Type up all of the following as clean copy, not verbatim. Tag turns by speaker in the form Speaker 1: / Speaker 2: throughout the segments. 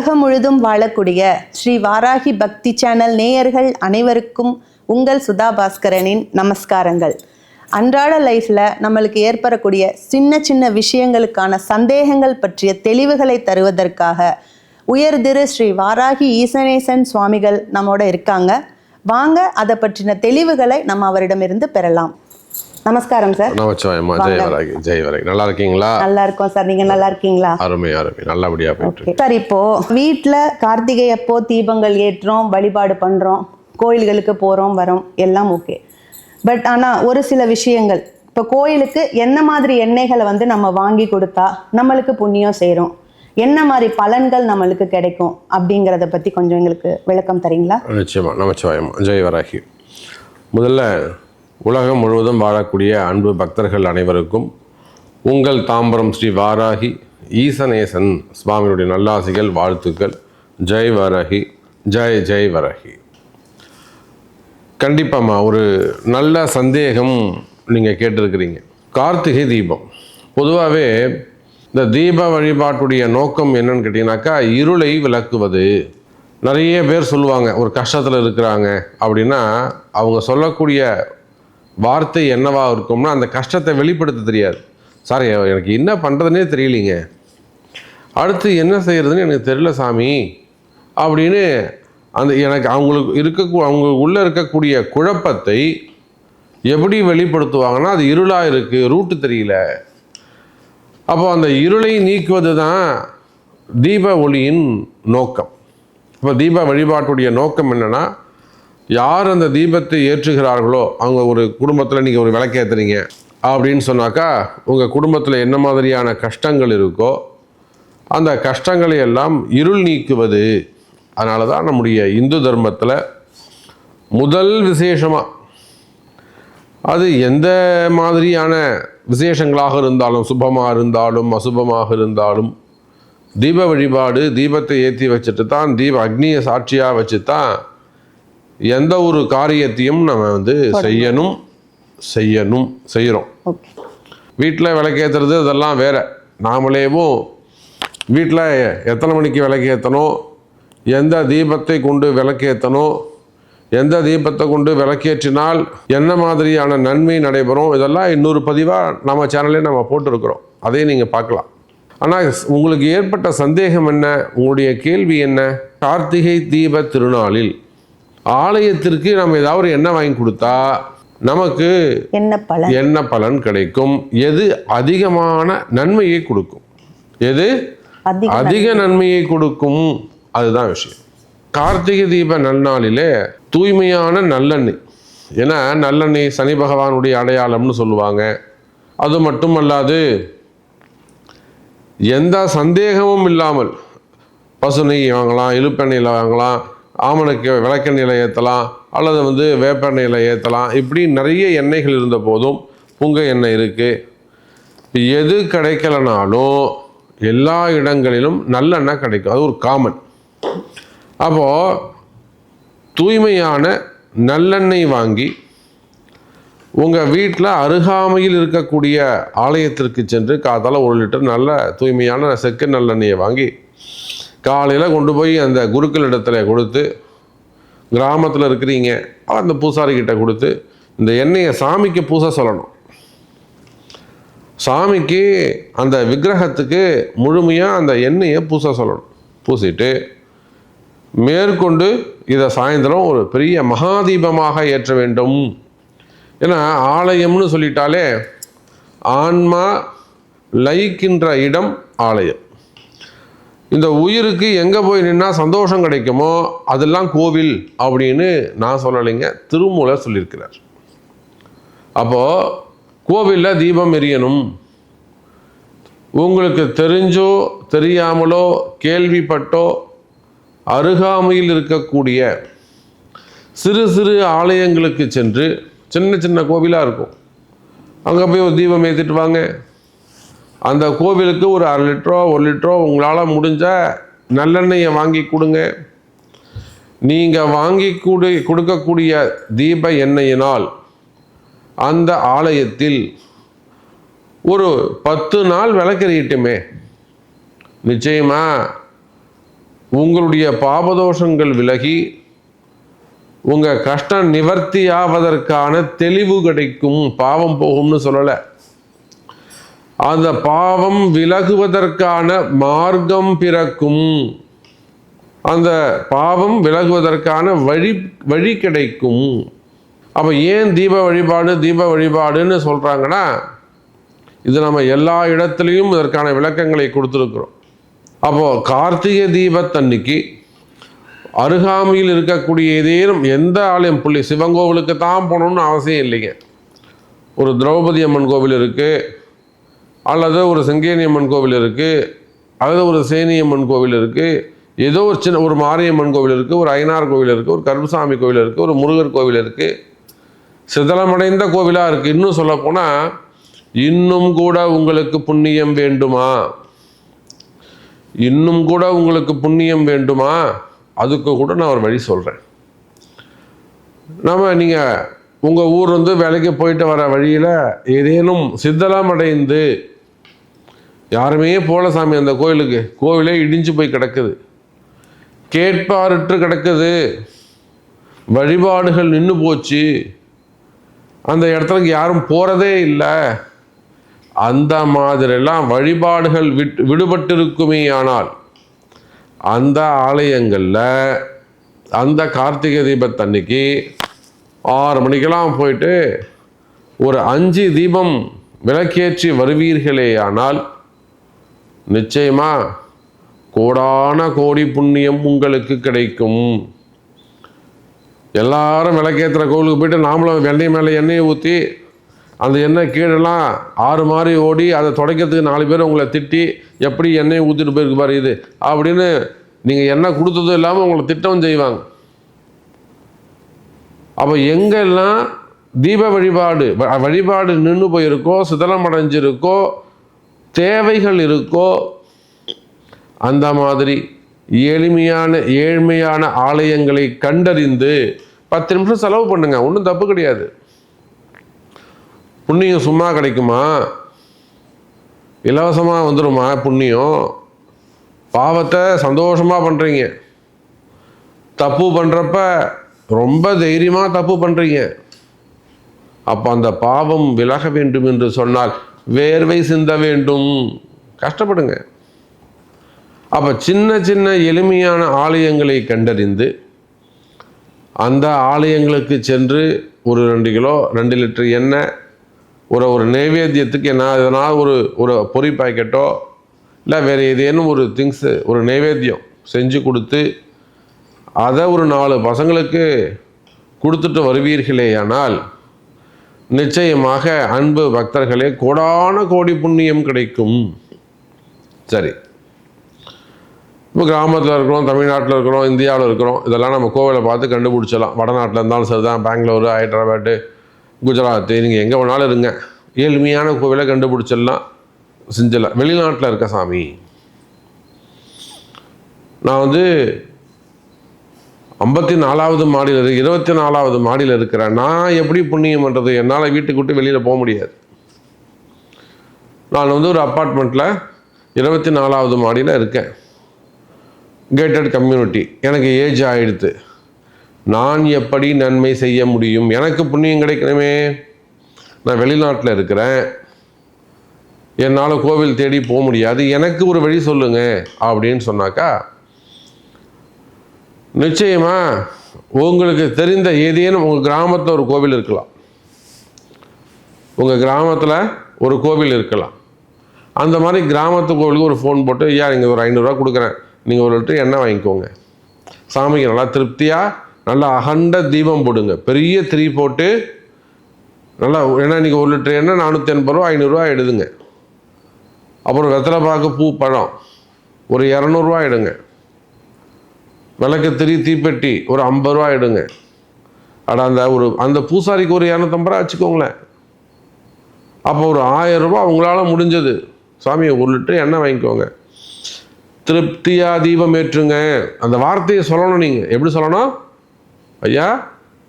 Speaker 1: உலகம் முழுதும் வாழக்கூடிய ஸ்ரீ வாராகி பக்தி சேனல் நேயர்கள் அனைவருக்கும் உங்கள் சுதா பாஸ்கரனின் நமஸ்காரங்கள். அன்றாட லைஃப்பில் நம்மளுக்கு ஏற்படக்கூடிய சின்ன சின்ன விஷயங்களுக்கான சந்தேகங்கள் பற்றிய தெளிவுகளை தருவதற்காக உயர்திரு ஸ்ரீ வாராகி ஈசனேசன் சுவாமிகள் நம்மோட இருக்காங்க. வாங்க அதை பற்றின தெளிவுகளை நம்ம அவரிடமிருந்து பெறலாம். நமஸ்காரம் சார்.
Speaker 2: நமச்சிவாயம்மா. ஜெய் வராகி. நல்லா இருக்கீங்களா?
Speaker 1: நல்லா இருக்கோம் சார். நீங்க நல்லா இருக்கீங்களா?
Speaker 2: அருமை அருமை, நல்லபடியா போயிட்டு
Speaker 1: சார். இப்போ வீட்டில் கார்த்திகை அப்போ தீபங்கள் ஏற்றோம், வழிபாடு பண்றோம், கோயில்களுக்கு போறோம் வரோம், எல்லாம் ஓகே. பட் ஆனால் ஒரு சில விஷயங்கள், இப்போ கோயிலுக்கு என்ன மாதிரி எண்ணெய்களை நம்ம வாங்கி கொடுத்தா நம்மளுக்கு புண்ணியம் செய்கிறோம், என்ன மாதிரி பலன்கள் நம்மளுக்கு கிடைக்கும் அப்படிங்கிறத பற்றி கொஞ்சம் எங்களுக்கு விளக்கம் தரீங்களா?
Speaker 2: நிச்சயமா. நமச்சிவாயம்மா. ஜெய் வராகி. முதல்ல உலகம் முழுவதும் வாழக்கூடிய அன்பு பக்தர்கள் அனைவருக்கும் உங்கள் தாம்பரம் ஸ்ரீ வாராகி ஈசனேசன் சுவாமியுடைய நல்லாசிகள், வாழ்த்துக்கள். ஜெய் வராகி, ஜெய் ஜெய் வராகி. கண்டிப்பாம்மா, ஒரு நல்ல சந்தேகம் நீங்கள் கேட்டிருக்கிறீங்க. கார்த்திகை தீபம் பொதுவாகவே இந்த தீப வழிபாட்டுடைய நோக்கம் என்னன்னு கேட்டிங்கனாக்கா, இருளை விளக்குவது. நிறைய பேர் சொல்லுவாங்க, ஒரு கஷ்டத்தில் இருக்கிறாங்க அப்படின்னா அவங்க சொல்லக்கூடிய வார்த்தை என்னவா இருக்கும்னா, அந்த கஷ்டத்தை வெளிப்படுத்த தெரியாது. சார், எனக்கு என்ன பண்ணுறதுனே தெரியலிங்க, அடுத்து என்ன செய்கிறதுன்னு எனக்கு தெரியல சாமி அப்படின்னு அந்த எனக்கு அவங்க உள்ளே இருக்கக்கூடிய குழப்பத்தை எப்படி வெளிப்படுத்துவாங்கன்னா, அது இருளாக இருக்குது, ரூட்டு தெரியல. அப்போ அந்த இருளை நீக்குவது தான் தீப ஒளியின் நோக்கம். இப்போ தீப வழிபாட்டுடைய நோக்கம் என்னென்னா, யார் அந்த தீபத்தை ஏற்றுகிறார்களோ, அவங்க ஒரு குடும்பத்தில் நீங்கள் ஒரு விளக்கேற்றுறீங்க அப்படின்னு சொன்னாக்கா, உங்கள் குடும்பத்தில் என்ன மாதிரியான கஷ்டங்கள் இருக்கோ அந்த கஷ்டங்களை எல்லாம் இருள் நீக்குவது. அதனால தான் நம்முடைய இந்து தர்மத்தில் முதல் விசேஷமாக, அது எந்த மாதிரியான விசேஷங்களாக இருந்தாலும், சுபமாக இருந்தாலும் அசுபமாக இருந்தாலும், தீப வழிபாடு, தீபத்தை ஏற்றி வச்சுட்டு தான், அக்னியை சாட்சியாக வச்சு தான் எந்த ஒரு காரியத்தையும் நம்ம செய்கிறோம். வீட்டில் விளக்கேற்றுறது அதெல்லாம் வேற. நாமளேவும் வீட்டில் எத்தனை மணிக்கு விளக்கேற்றணும், எந்த தீபத்தை கொண்டு விளக்கேற்றணும், எந்த தீபத்தை கொண்டு விளக்கேற்றினால் என்ன மாதிரியான நன்மை நடைபெறும், இதெல்லாம் இன்னொரு பதிவாக நம்ம சேனல்லே நம்ம போட்டிருக்கிறோம். அதையும் நீங்கள் பார்க்கலாம். ஆனால் உங்களுக்கு ஏற்பட்ட சந்தேகம் என்ன, உங்களுடைய கேள்வி என்ன? கார்த்திகை தீப திருநாளில் ஆலயத்திற்கு நம்ம ஏதாவது எண்ணெய் வாங்கி கொடுத்தா நமக்கு என்ன பலன் கிடைக்கும், எது அதிகமான நன்மையை கொடுக்கும், எது அதிக நன்மையை கொடுக்கும், அதுதான் விஷயம். கார்த்திகை தீப நன்னாளிலே தூய்மையான நல்லெண்ணெய், ஏன்னா நல்லெண்ணெய் சனி பகவானுடைய அடையாளம்னு சொல்லுவாங்க. அது மட்டுமல்லாது எந்த சந்தேகமும் இல்லாமல் பசு நெய் வாங்கலாம், இழுப்பெண்ணெயில் வாங்கலாம், ஆமணக்கு விளக்கெண்ணெயில் ஏற்றலாம், அல்லது வேப்பெண்ணெயில் ஏற்றலாம். இப்படி நிறைய எண்ணெய்கள் இருந்த போதும் புங்க எண்ணெய் இருக்குது. எது கிடைக்கலனாலும் எல்லா இடங்களிலும் நல்லெண்ணெய் கிடைக்கும், அது ஒரு காமன். அப்போது தூய்மையான நல்லெண்ணெய் வாங்கி உங்கள் வீட்டில் அருகாமையில் இருக்கக்கூடிய ஆலயத்திற்கு சென்று காத்தால 1 லிட்டர் நல்ல தூய்மையான செக்கு நல்லெண்ணெயை வாங்கி காலையில் கொண்டு போய் அந்த குருக்கள் இடத்துல கொடுத்து, கிராமத்தில் இருக்கிறீங்க அந்த பூசாரிக்கிட்ட கொடுத்து இந்த எண்ணெயை சாமிக்கு பூசை சொல்லணும். சாமிக்கு அந்த விக்கிரகத்துக்கு முழுமையாக அந்த எண்ணெயை பூசை சொல்லணும். பூசிட்டு மேற்கொண்டு இதை சாயந்தரம் ஒரு பெரிய மகாதீபமாக ஏற்ற வேண்டும். ஏன்னா ஆலயம்னு சொல்லிட்டாலே ஆன்மா லயிக்கின்ற இடம் ஆலயம். இந்த உயிருக்கு எங்கே போய் நின்னா சந்தோஷம் கிடைக்குமோ அதெல்லாம் கோவில் அப்படின்னு நான் சொல்லலைங்க, திருமூலர் சொல்லியிருக்கிறார். அப்போது கோவிலில் தீபம் எரியணும். உங்களுக்கு தெரிஞ்சோ தெரியாமலோ கேள்விப்பட்டோ அருகாமையில் இருக்கக்கூடிய சிறு சிறு ஆலயங்களுக்கு சென்று, சின்ன சின்ன கோவிலாக இருக்கும், அங்கே போய் ஒரு தீபம் ஏற்றிட்டு வாங்க. அந்த கோவிலுக்கு ஒரு 1/2 லிட்டரோ 1 லிட்டரோ உங்களால் முடிஞ்ச நல்லெண்ணெயை வாங்கி கொடுங்க. நீங்கள் வாங்கி கொடுக்கக்கூடிய தீப எண்ணெயினால் அந்த ஆலயத்தில் ஒரு 10 நாள் விளக்கெறியட்டுமே. நிச்சயமாக உங்களுடைய பாபதோஷங்கள் விலகி உங்கள் கஷ்டம் நிவர்த்தி ஆவதற்கான தெளிவு கிடைக்கும். பாவம் போகும்னு சொல்லலை, அந்த பாவம் விலகுவதற்கான மார்க்கம் பிறக்கும். அந்த பாவம் விலகுவதற்கான வழி கிடைக்கும். அப்போ ஏன் தீப வழிபாடுன்னு சொல்கிறாங்கன்னா, இது நம்ம எல்லா இடத்துலையும் இதற்கான விளக்கங்களை கொடுத்துருக்குறோம். அப்போது கார்த்திகை தீபத்தன்னைக்கு அருகாமையில் இருக்கக்கூடிய ஏதேனும் எந்த ஆலயம், சிவங்கோவிலுக்கு தான் போகணுன்னு அவசியம் இல்லைங்க. ஒரு திரௌபதி அம்மன் கோவில் இருக்குது, அல்லது ஒரு செங்கேனி அம்மன் கோவில் இருக்குது, அல்லது ஒரு சேனி அம்மன் கோவில் இருக்குது, ஏதோ ஒரு சின்ன ஒரு மாரியம்மன் கோவில் இருக்குது, ஒரு ஐனார் கோவில் இருக்குது, ஒரு கருப்பசாமி கோவில் இருக்குது, ஒரு முருகர் கோவில் இருக்குது, சிதலமடைந்த கோவிலாக இருக்குது. இன்னும் சொல்லப்போனால், இன்னும் கூட உங்களுக்கு புண்ணியம் வேண்டுமா, இன்னும் கூட உங்களுக்கு புண்ணியம் வேண்டுமா, அதுக்கு கூட நான் ஒரு வழி சொல்கிறேன். நீங்கள் உங்கள் ஊர் வேலைக்கு போயிட்டு வர வழியில் ஏதேனும் சிதலமடைந்து யாருமே போல சாமி அந்த கோயிலுக்கு, கோவிலே இடிஞ்சு போய் கிடக்குது, கேட்பாரற்று கிடக்குது, வழிபாடுகள் நின்று போச்சு, அந்த இடத்துக்கு யாரும் போகிறதே இல்லை, அந்த மாதிரிலாம் வழிபாடுகள் விடுபட்டிருக்குமே ஆனால் அந்த ஆலயங்களில் அந்த கார்த்திகை தீபத்தன்னைக்கு 6 மணிக்கெல்லாம் போயிட்டு ஒரு 5 தீபம் விளக்கேற்றி வருவீர்களே ஆனால் நிச்சயமாக கோடான கோடி புண்ணியம் உங்களுக்கு கிடைக்கும். எல்லாரும் விளக்கேற்றுற கோவிலுக்கு போயிட்டு நாமளும் எண்ணெய் மேலே எண்ணெயை ஊற்றி அந்த எண்ணெய் கீழெல்லாம் 6 மாதிரி ஓடி அதை துடைக்கிறதுக்கு 4 பேர் உங்களை திட்டி, எப்படி எண்ணெயை ஊற்றிட்டு போயிருக்கு பாரு இது அப்படின்னு நீங்கள் எண்ணெய் கொடுத்ததும் இல்லாமல் உங்களை திட்டவும் செய்வாங்க. அப்போ எங்கெல்லாம் தீப வழிபாடு நின்று போயிருக்கோ, சிதலம் அடைஞ்சிருக்கோ, தேவைகள் இருக்கோ, அந்த மாதிரி ஏழ்மையான ஆலயங்களை கண்டறிந்து 10 நிமிஷம் செலவு பண்ணுங்க, ஒன்றும் தப்பு கிடையாது. புண்ணியம் சும்மா கிடைக்குமா, இலவசமாக வந்துடுமா புண்ணியம்? பாவத்தை சந்தோஷமாக பண்ணுறீங்க, தப்பு பண்ணுறப்ப ரொம்ப தைரியமாக தப்பு பண்ணுறீங்க. அப்போ அந்த பாவம் விலக வேண்டும் என்று சொன்னால் வேர்வை சிந்த வேண்டும், கஷ்டப்படுங்க. அப்போ சின்ன எளிமையான ஆலயங்களை கண்டறிந்து அந்த ஆலயங்களுக்கு சென்று ஒரு 2 கிலோ 2 லிட்டர் எண்ணெய், ஒரு நைவேத்தியத்துக்கு எதனால் ஒரு பொரி பாக்கெட்டோ இல்லை வேறு ஏதேனும் ஒரு திங்ஸு, ஒரு நைவேத்தியம் செஞ்சு கொடுத்து அதை ஒரு 4 பசங்களுக்கு கொடுத்துட்டு வருவீர்களே ஆனால் நிச்சயமாக அன்பு பக்தர்களே கோடான கோடி புண்ணியம் கிடைக்கும். சரி, இப்போ கிராமத்தில் இருக்கிறோம், தமிழ்நாட்டில் இருக்கிறோம், இந்தியாவில் இருக்கிறோம், இதெல்லாம் நம்ம கோவிலை பார்த்து கண்டுபிடிச்சலாம். வடநாட்டில் இருந்தாலும் சரி தான், பெங்களூரு, ஹைதராபாத்து, குஜராத்து, நீங்கள் எங்கே வேணாலும் இருங்க, எளிமையான கோவிலை கண்டுபிடிச்சிடலாம், செஞ்சிடலாம். வெளிநாட்டில் இருக்க சாமி, நான் 54வது மாடியில் 24வது மாடியில் இருக்கிறேன், நான் எப்படி புண்ணியம் பண்ணுறது? என்னால் வீட்டுக்கு விட்டு வெளியில் போக முடியாது. நான் ஒரு அப்பார்ட்மெண்ட்டில் 24வது மாடியில் இருக்கேன், கேட்டட் கம்யூனிட்டி, எனக்கு ஏஜ் ஆகிடுது, நான் எப்படி நன்மை செய்ய முடியும்? எனக்கு புண்ணியம் கிடைக்கணுமே, நான் வெளிநாட்டில் இருக்கிறேன், என்னால் கோவில் தேடி போக முடியாது, எனக்கு ஒரு வழி சொல்லுங்க அப்படின்னு சொன்னாக்கா நிச்சயமாக உங்களுக்கு தெரிந்த ஏதேனும் உங்கள் கிராமத்தில் ஒரு கோவில் இருக்கலாம், உங்கள் கிராமத்தில் ஒரு கோவில் இருக்கலாம். அந்த மாதிரி கிராமத்து கோவிலுக்கு ஒரு ஃபோன் போட்டு, ஐயா நீங்கள் ஒரு 500 ரூபா கொடுக்குறேன், நீங்கள் ஒரு லிட்டர் எண்ணெய் வாங்கிக்கோங்க, சாமிக்கு நல்லா திருப்தியாக நல்லா அகண்ட தீபம் போடுங்க, பெரிய திரி போட்டு நல்லா, ஏன்னா இன்றைக்கி 1 லிட்டர் எண்ணெய் 480 ரூபா 500 ரூபா எடுதுங்க. அப்புறம் வெத்தலை பாக்கு, பூ, பழம் ஒரு 200 ரூபா எடுங்க, விளக்கு திரி, தீப்பெட்டி ஒரு 50 ரூபா எடுங்க. அந்த பூசாரிக்கு ஒரு 250 ரூபா வச்சுக்கோங்களேன். அப்போ ஒரு 1000 ரூபா உங்களால் முடிஞ்சது, சாமியை 1 லிட்டர் எண்ணெய் வாங்கிக்கோங்க, திருப்தியாக தீபம் ஏற்றுங்க. அந்த வார்த்தையை சொல்லணும். நீங்கள் எப்படி சொல்லணும்? ஐயா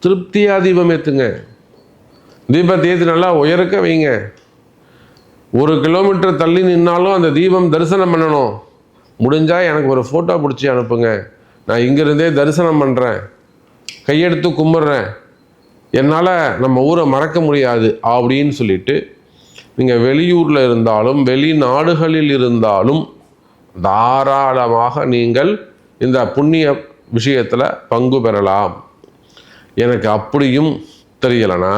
Speaker 2: திருப்தியாக தீபம் ஏற்றுங்க, தீபத்தை ஏற்றி நல்லா உயரக்க வைங்க, 1 கிலோமீட்டர் தள்ளி நின்னாலும் அந்த தீபம் தரிசனம் பண்ணணும், முடிஞ்சால் எனக்கு ஒரு ஃபோட்டோ பிடிச்சி அனுப்புங்க, நான் இங்கிருந்தே தரிசனம் பண்ணுறேன், கையெடுத்து கும்பிட்றேன், என்னால் நம்ம ஊரை மறக்க முடியாது அப்படின்னு சொல்லிட்டு நீங்கள் வெளியூரில் இருந்தாலும் வெளிநாடுகளில் இருந்தாலும் தாராளமாக நீங்கள் இந்த புண்ணிய விஷயத்தில் பங்கு பெறலாம். எனக்கு அப்படியும் தெரியலைன்னா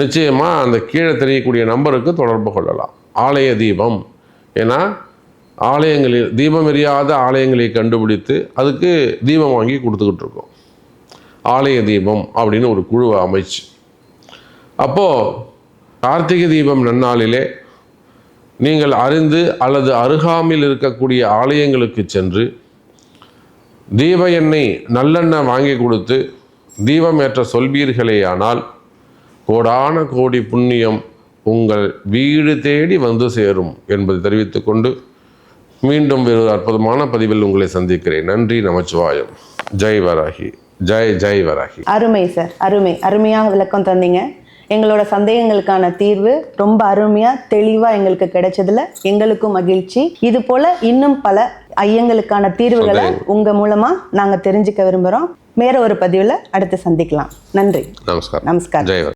Speaker 2: நிச்சயமாக அந்த கீழே தெரியக்கூடிய நம்பருக்கு தொடர்பு கொள்ளலாம். ஆலய தீபம், ஏன்னா ஆலயங்களில் தீபம் எரியாத ஆலயங்களை கண்டுபிடித்து அதுக்கு தீபம் வாங்கி கொடுத்துக்கிட்டு இருக்கோம். ஆலய தீபம் அப்படின்னு ஒரு குழுவை அமைச்சு, அப்போது கார்த்திகை தீபம் நன்னாளிலே நீங்கள் அறிந்து அல்லது அருகாமையில் இருக்கக்கூடிய ஆலயங்களுக்கு சென்று தீப எண்ணெய் நல்லெண்ணெய் வாங்கி கொடுத்து தீபம் ஏற்ற சொல்வீர்களேயானால் கோடான கோடி புண்ணியம் உங்கள் வீடு தேடி வந்து சேரும் என்பதை தெரிவித்துக்கொண்டு மீண்டும் வேறு அற்புதமான பதிவில் உங்களை சந்திக்கிறேன். நன்றி, நமச்சிவாயம். ஜெய் வராகி, ஜெய் ஜெய் வராகி.
Speaker 1: அருமை சார், அருமையாக விளக்கம் தந்தீங்க. எங்களோட சந்தேகங்களுக்கான தீர்வு ரொம்ப அருமையாக தெளிவாக எங்களுக்கு கிடைச்சதுல எங்களுக்கும் மகிழ்ச்சி. இது போல இன்னும் பல ஐயங்களுக்கான தீர்வுகளை உங்கள் மூலமாக நாங்கள் தெரிஞ்சுக்க விரும்புகிறோம். வேற ஒரு பதிவில் அடுத்து சந்திக்கலாம். நன்றி,
Speaker 2: நமஸ்காரம்.
Speaker 1: நமஸ்காரம்.
Speaker 2: ஜெய்.